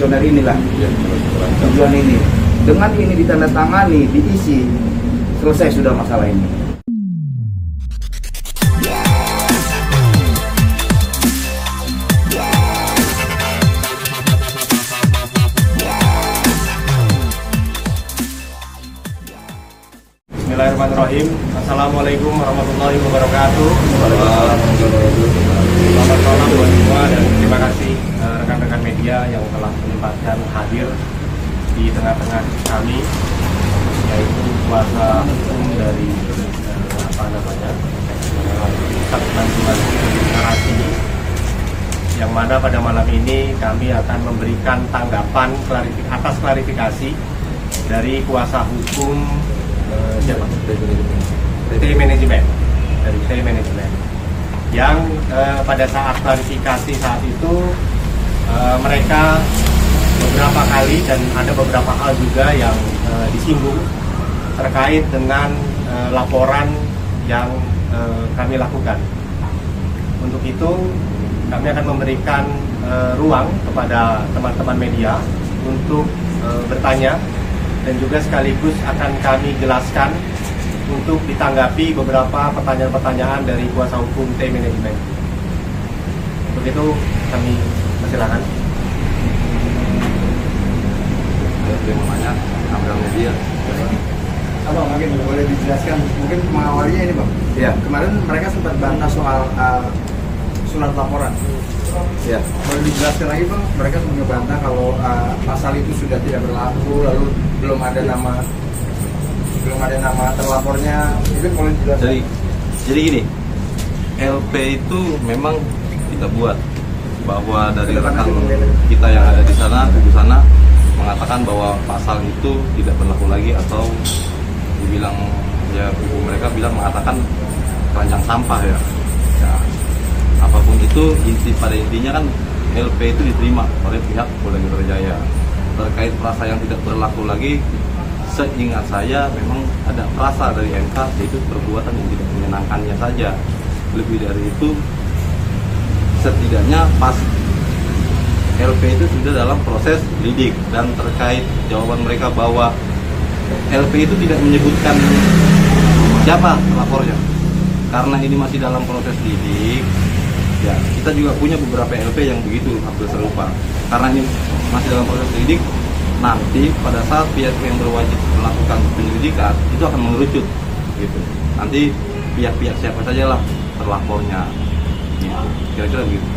kuesioner inilah, tujuan ini. Dengan ini ditandatangani, diisi, selesai sudah masalah ini. Bismillahirrahmanirrahim. Assalamualaikum warahmatullahi wabarakatuh. Selamat malam buat semua dan terima kasih rekan-rekan media yang telah menyempatkan hadir di tengah-tengah kami, yaitu kuasa hukum dari Pusat Bantuan Narasi, yang mana pada malam ini kami akan memberikan tanggapan atas klarifikasi dari kuasa hukum T Manajemen, dari T Manajemen, yang pada saat klarifikasi saat itu mereka beberapa kali dan ada beberapa hal juga yang disinggung terkait dengan laporan yang kami lakukan. Untuk itu kami akan memberikan ruang kepada teman-teman media untuk bertanya, dan juga sekaligus akan kami jelaskan untuk ditanggapi beberapa pertanyaan-pertanyaan dari kuasa hukum T Manajemen. Untuk itu kami persilakan. Terima banyak, ambil media. Abang, mungkin boleh dijelaskan, mungkin mengawalnya ini Bang. Ya. Kemarin mereka sempat bantah soal surat laporan. Ya. Boleh dijelaskan lagi Bang, mereka sempat ngebantah kalau pasal itu sudah tidak berlaku, lalu belum ada nama terlapornya. Mungkin boleh dijelaskan. Jadi gini, LP itu memang kita buat bahwa dari rekan kita yang ada di sana, di sana mengatakan bahwa pasal itu tidak berlaku lagi, atau dibilang ya hukum mereka bilang mengatakan keranjang sampah ya. Apapun itu, pada intinya kan LP itu diterima oleh pihak Polda Metro Jaya. Terkait frasa yang tidak berlaku lagi, seingat saya memang ada frasa dari MK, yaitu perbuatan yang tidak menyenangkannya saja. Lebih dari itu, setidaknya pas LP itu sudah dalam proses lidik, dan terkait jawaban mereka bahwa LP itu tidak menyebutkan siapa lapornya karena ini masih dalam proses lidik. Ya, kita juga punya beberapa LP yang begitu, hampir serupa. Karena ini masih dalam proses lidik, nanti pada saat pihak yang berwajib melakukan penyelidikan itu akan mengerucut, gitu. Nanti pihak-pihak siapa saja lah terlapornya, gitu. Kira-kira begitu.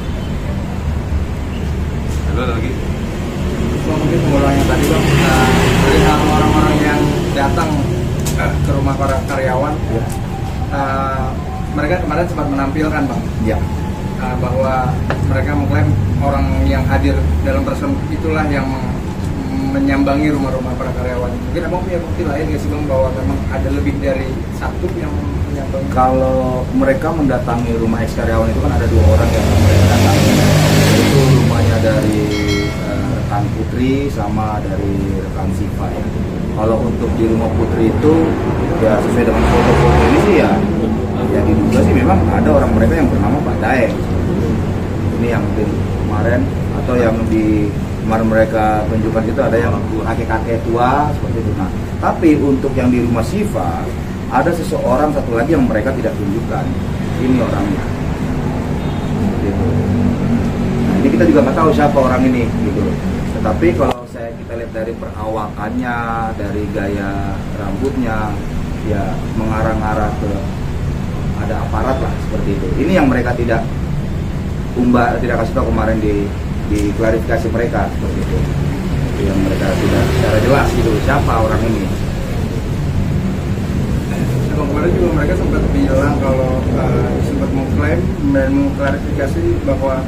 Ada lagi? Mungkin pengulangan tadi Bang, dari orang-orang yang datang ke rumah para karyawan, mereka kemarin sempat menampilkan Bang. Ya. Bahwa mereka mengklaim orang yang hadir dalam proses itulah yang menyambangi rumah-rumah para karyawan. Mungkin Abang punya bukti lain nggak sih Bang bahwa memang ada lebih dari satu yang menyambangi? Kalau mereka mendatangi rumah ex karyawan itu kan ada 2 orang yang mereka datangi. Itu rumahnya dari rekan Putri sama dari rekan Siva ya. Kalau untuk di rumah Putri itu ya sesuai dengan foto-foto ini sih ya diduga sih memang ada orang mereka yang bernama Pak Daeng. Ini yang kemarin, atau yang di kemarin mereka tunjukkan itu ada yang kakek-kakek tua seperti itu. Nah, tapi untuk yang di rumah Siva ada seseorang satu lagi yang mereka tidak tunjukkan. Ini orangnya. Gitu. Nah, ini kita juga nggak tahu siapa orang ini, gitu. Tetapi kalau kita lihat dari perawakannya, dari gaya rambutnya, ya mengarah-arah ke ada aparat lah seperti itu. Ini yang mereka tidak kasih tahu kemarin di klarifikasi mereka seperti itu. Yang mereka tidak secara jelas gitu siapa orang ini. Kemarin juga mereka sempat bilang kalau sempat mengklaim dan mengklarifikasi bahwa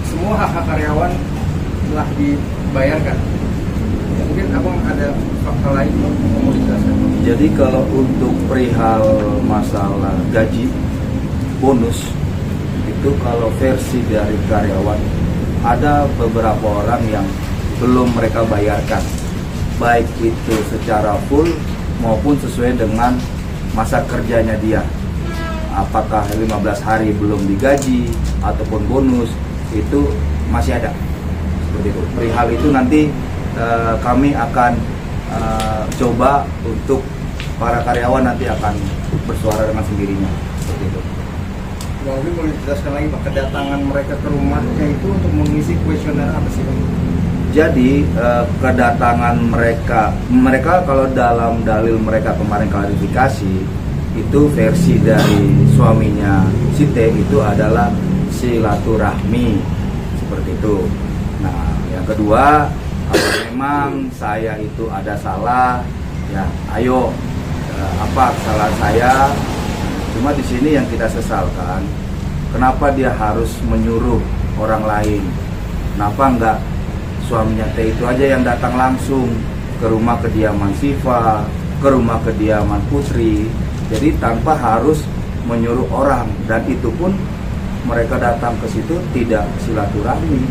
semua hak-hak karyawan telah dibayarkan. Mungkin Abang ada fakta lain yang mau dijelaskan? Jadi kalau untuk perihal masalah gaji bonus itu, kalau versi dari karyawan ada beberapa orang yang belum mereka bayarkan, baik itu secara full maupun sesuai dengan masa kerjanya dia. Apakah 15 hari belum digaji ataupun bonus, itu masih ada Seperti itu. Perihal itu nanti kami akan coba untuk para karyawan nanti akan bersuara dengan sendirinya. Seperti itu. Bang Ubi boleh jelaskan lagi Pak, kedatangan mereka ke rumahnya itu untuk mengisi kuesioner apa sih Bang? Jadi kedatangan mereka kalau dalam dalil mereka kemarin klarifikasi itu versi dari suaminya Site itu adalah silaturahmi seperti itu. Nah, yang kedua, kalau memang saya itu ada salah, ya ayo apa kesalahan saya. Cuma di sini yang kita sesalkan, kenapa dia harus menyuruh orang lain? Kenapa enggak suaminya T itu aja yang datang langsung ke rumah kediaman Siva, ke rumah kediaman Putri. Jadi tanpa harus menyuruh orang, dan itu pun mereka datang ke situ tidak silaturahmi,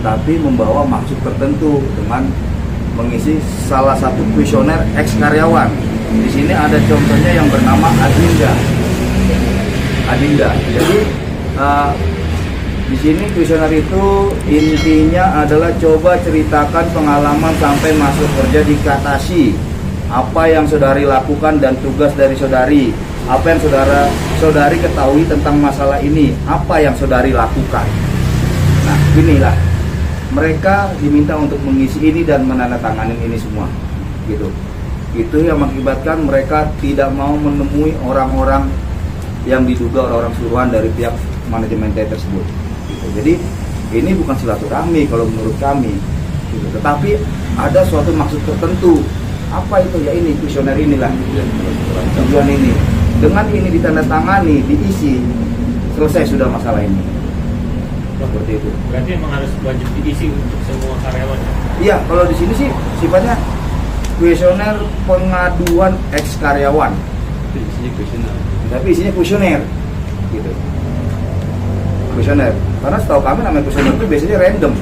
tapi membawa maksud tertentu dengan mengisi salah satu kuesioner ex karyawan. Di sini ada contohnya yang bernama Adinda. Jadi di sini kuesioner itu intinya adalah coba ceritakan pengalaman sampai masuk kerja di Katasi. Apa yang saudari lakukan dan tugas dari saudari. Apa yang saudari ketahui tentang masalah ini. Apa yang saudari lakukan. Nah, inilah. Mereka diminta untuk mengisi ini dan menandatangani ini semua. Gitu. Itu yang mengakibatkan mereka tidak mau menemui orang-orang yang diduga orang-orang suruhan dari pihak manajemen T tersebut. Gitu. Jadi ini bukan silaturahmi kalau menurut kami, gitu. Tetapi ada suatu maksud tertentu. Apa itu? Ya ini kuesioner inilah tujuan ini. Dengan ini ditandatangani, diisi, selesai sudah masalah ini. Seperti itu. Berarti emang harus wajib diisi untuk semua karyawan? Iya, kalau di sini sih sifatnya kuesioner pengaduan ex karyawan. Isinya kuesioner. Tapi isinya kuesioner, gitu. Kuesioner, karena setahu kami namanya kuesioner itu biasanya random,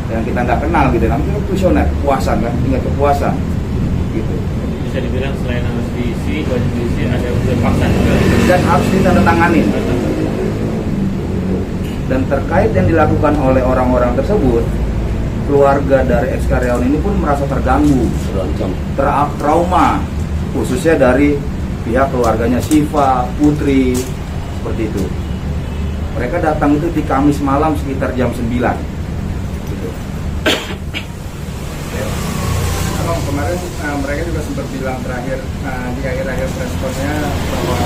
yang kita nggak kenal gitu, namanya kuesioner, puasan kan, tingkat kepuasan, gitu. Bisa dibilang selain harus diisi, wajib diisi, ada unsur paksa juga. Dan harus ditandatangani. Dan terkait yang dilakukan oleh orang-orang tersebut, keluarga dari ex karyawan ini pun merasa terganggu, trauma, khususnya dari pihak keluarganya Siva, Putri, seperti itu. Mereka datang itu di Kamis malam sekitar jam 9. Gitu. Abang, kemarin mereka juga sempat bilang terakhir di akhir-akhir responnya bahwa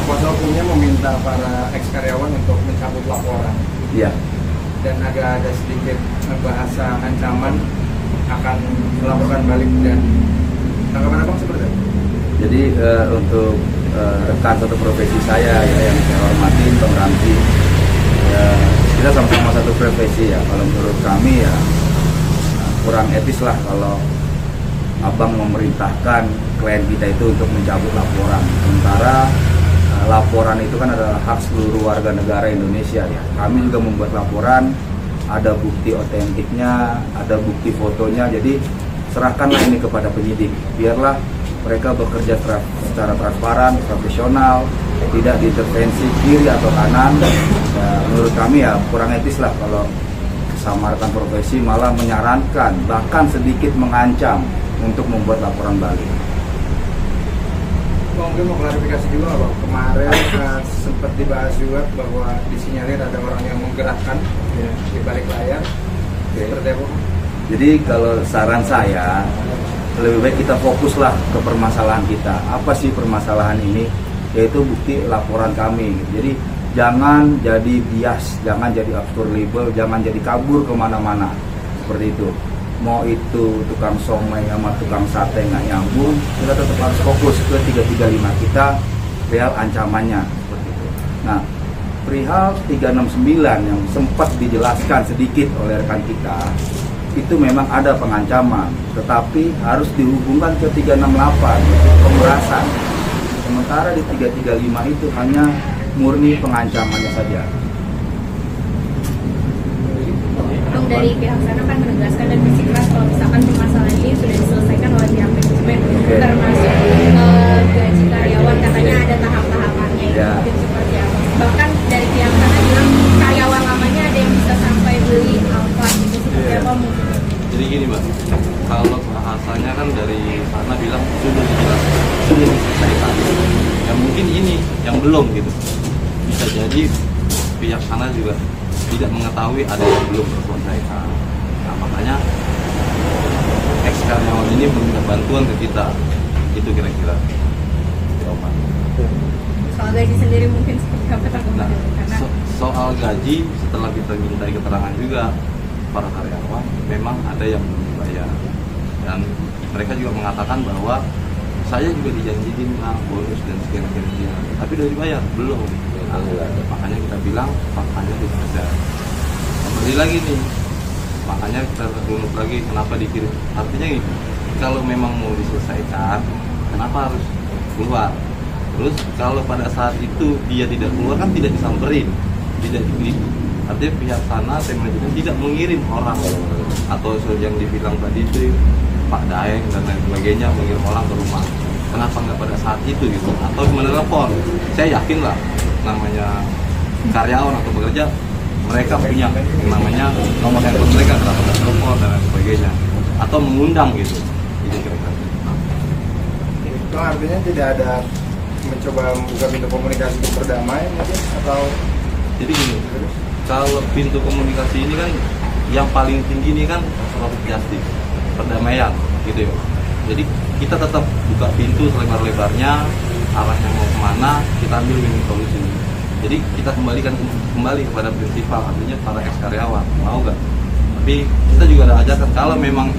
kuasa hukumnya meminta para ex karyawan untuk mencabut laporan. Iya. Dan ada sedikit bahasa ancaman akan melaporkan balik, dan tanggapan abang seperti apa? Jadi untuk rekan satu profesi saya ya, yang saya hormati, Bang Ramzi, ya, kita sama-sama satu profesi ya. Kalau menurut kami ya kurang etis lah kalau abang memerintahkan klien kita itu untuk mencabut laporan. Sementara laporan itu kan adalah hak seluruh warga negara Indonesia ya. Kami juga membuat laporan, ada bukti otentiknya, ada bukti fotonya. Jadi serahkanlah ini kepada penyidik. Biarlah mereka bekerja secara transparan, profesional, tidak diintervensi kiri atau kanan. Ya, menurut kami ya kurang etis lah kalau kesamaratan profesi malah menyarankan, bahkan sedikit mengancam untuk membuat laporan balik. Mungkin mau klarifikasi juga Bang. Kemarin sempat dibahas juga bahwa disinyalir ada orang yang menggerakkan di balik layar. Seperti apa? Jadi kalau saran saya, lebih baik kita fokuslah ke permasalahan kita. Apa sih permasalahan ini? Yaitu bukti laporan kami. Jadi jangan jadi bias, jangan jadi after label, jangan jadi kabur kemana-mana. Seperti itu. Mau itu tukang somai sama tukang sate nggak nyambung, kita tetap harus fokus ke 335 kita, real ancamannya. Seperti itu. Nah, perihal 369 yang sempat dijelaskan sedikit oleh rekan kita, itu memang ada pengancaman, tetapi harus dihubungkan ke 368, yaitu pemerasan. Sementara di 335 itu hanya murni pengancamannya saja. Dari pihak sana kan menegaskan dan bersikeras kalau misalkan permasalahan ini sudah diselesaikan oleh pihak manajemen, termasuk gaji karyawan, katanya ada tahap-tahapannya. Ya. Itu seperti apa? Bahkan dari pihak sana bilang karyawan lamanya ada yang bisa sampai beli Alphard gitu. apa mungkin? Jadi gini Mbak, kalau bahasanya kan dari sana bilang sudah dijelaskan, sudah diselesaikan. Ya mungkin ini yang belum gitu. Bisa jadi pihak sana juga tidak mengetahui ada yang belum terselesaikan. Nah makanya ex karyawan ini meminta bantuan ke kita. Itu kira-kira jawaban. Soal gaji sendiri mungkin seperti apa tanggapan Nah, karena soal gaji setelah kita minta keterangan juga para karyawan memang ada yang belum dibayar dan mereka juga mengatakan bahwa saya juga dijanjiin bonus dan sekian-sekian tapi udah dibayar belum. Nah, makanya kita bilang faktanya tidak ada. Kembali lagi nih, makanya kita runut lagi kenapa dikirim. Artinya gini, kalau memang mau diselesaikan kenapa harus keluar? Terus kalau pada saat itu dia tidak keluar kan tidak disamperin, tidak dibeli. Artinya pihak sana, saya manajemen tidak mengirim orang atau yang dibilang tadi itu Pak Daeng dan lain sebagainya mengirim orang ke rumah. Kenapa nggak pada saat itu gitu? Atau menelepon? Saya yakin lah namanya karyawan atau bekerja mereka punya yang namanya nomor handphone mereka kenapa nggak telepon dan lain sebagainya atau mengundang gitu. Itu kira-kira. Itu artinya tidak ada mencoba membuka pintu komunikasi untuk berdamai mungkin atau Jadi gini, kalau pintu komunikasi ini kan yang paling tinggi ini kan proses justice, perdamaian gitu ya. Jadi kita tetap buka pintu selebar-lebarnya, arahnya mau kemana, kita ambil win solusi. Jadi kita kembali kepada prinsipal, artinya para ex karyawan mau gak? Tapi kita juga ada ajarkan kalau memang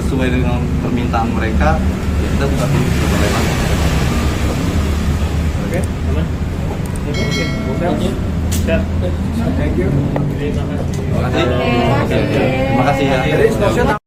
sesuai dengan permintaan mereka, ya kita buka pintu selebar-lebarnya. oke? Aman? Oke. Siap. Thank you. Terima kasih. Terima kasih. Oke. Terima kasih ya. Jadi,